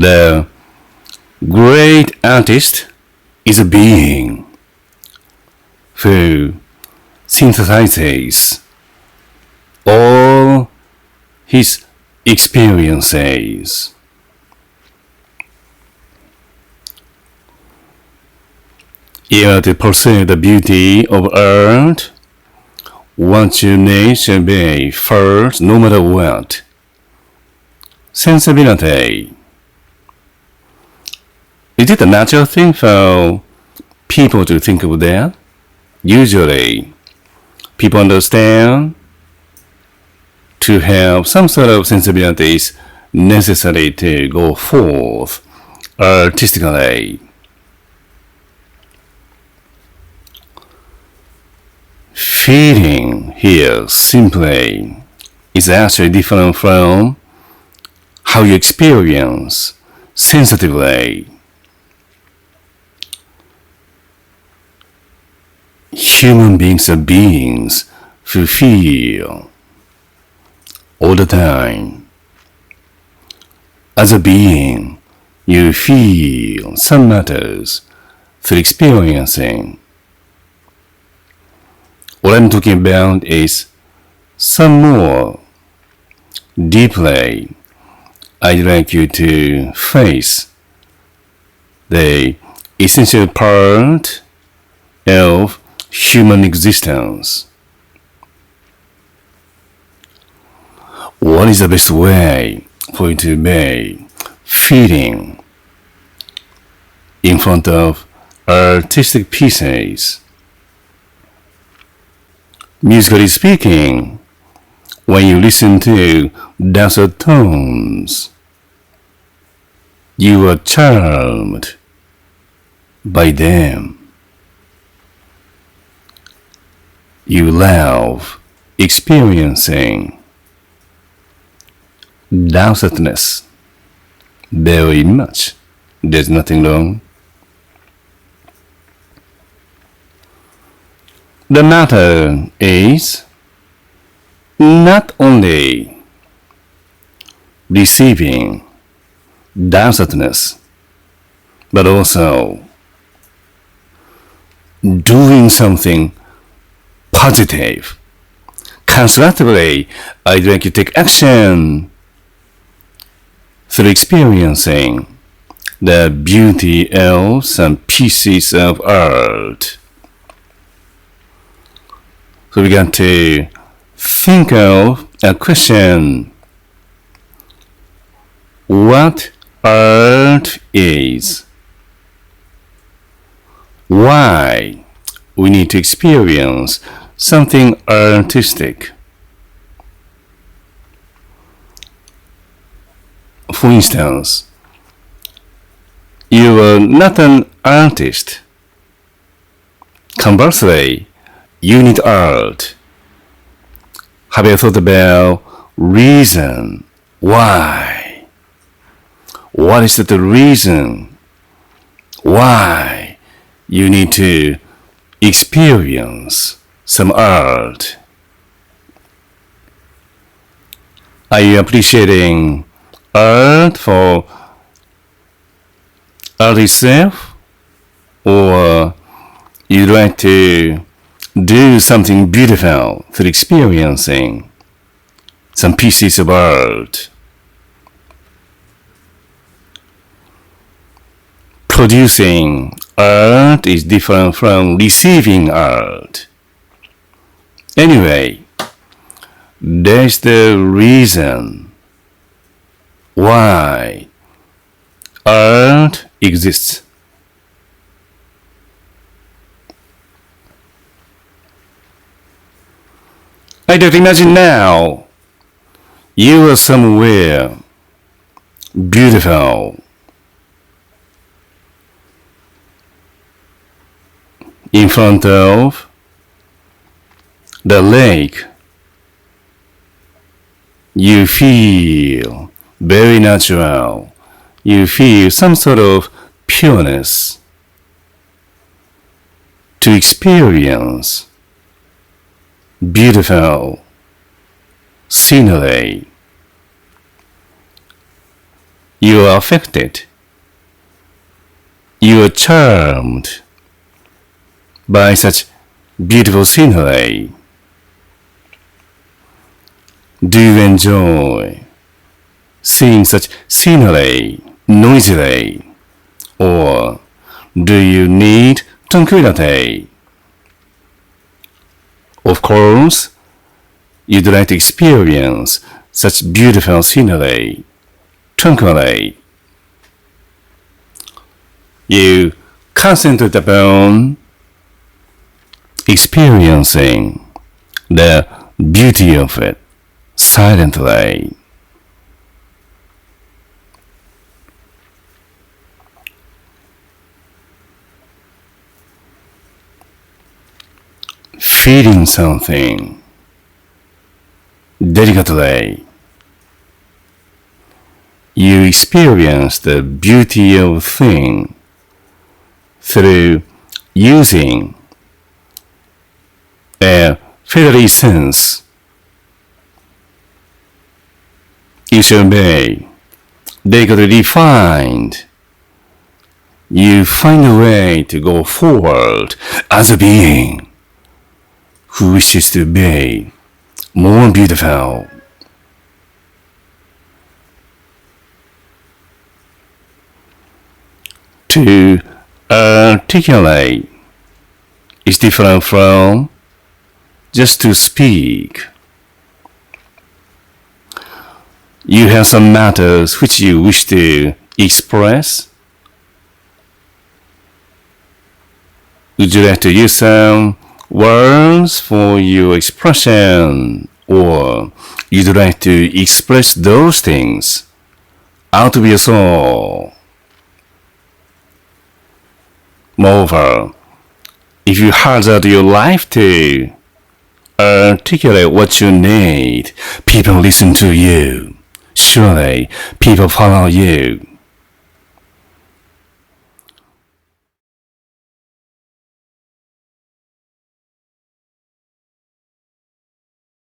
The great artist is a being who synthesizes all his experiences. In order to pursue the beauty of art, what you need should be first, no matter what, sensibility. Is it a natural thing for people to think of that? Usually, people understand to have some sort of sensibilities necessary to go forth artistically. Feeling here simply is actually different from how you experience sensitively. Human beings are beings who feel all the time. As a being, you feel some matters through experiencing. What I'm talking about is some more deeply. I'd like you to face the essential part of human existence. What is the best way for you to be feeling in front of artistic pieces? Musically speaking, when you listen to dulcet tones, you are charmed by them. You love experiencing dulcetness very much. There's nothing wrong. The matter is not only receiving dulcetness, but also doing something positive. Constructively, I'd like you to take action through experiencing the beauty of some pieces of art. So we got to think of a question. What art is? Why we need to experience something artistic? For instance, you are not an artist. Conversely, you need art. Have you thought about reason? Why? What is the reason why you need to experience some art? Are you appreciating art for art itself, or you'd like to do something beautiful through experiencing some pieces of art? Producing art is different from receiving art. Anyway, there's the reason why art exists. I don't imagine now you are somewhere beautiful, in front of the lake. You feel very natural. You feel some sort of pureness to experience beautiful scenery. You are affected. You are charmed by such beautiful scenery. Do you enjoy seeing such scenery noisily, or do you need tranquility? Of course, you'd like to experience such beautiful scenery tranquilly. You concentrate upon experiencing the beauty of it silently. Feeling something delicately. You experience the beauty of a thing through using a feathery sense. You shall be delicately refined. You find a way to go forward as a being who wishes to be more beautiful. To articulate is different from just to speak. You have some matters which you wish to express. Would you like to use some words for your expression, or you'd like to express those things out of your soul? Moreover, if you hazard your life to articulate what you need, people listen to you. Surely, people follow you.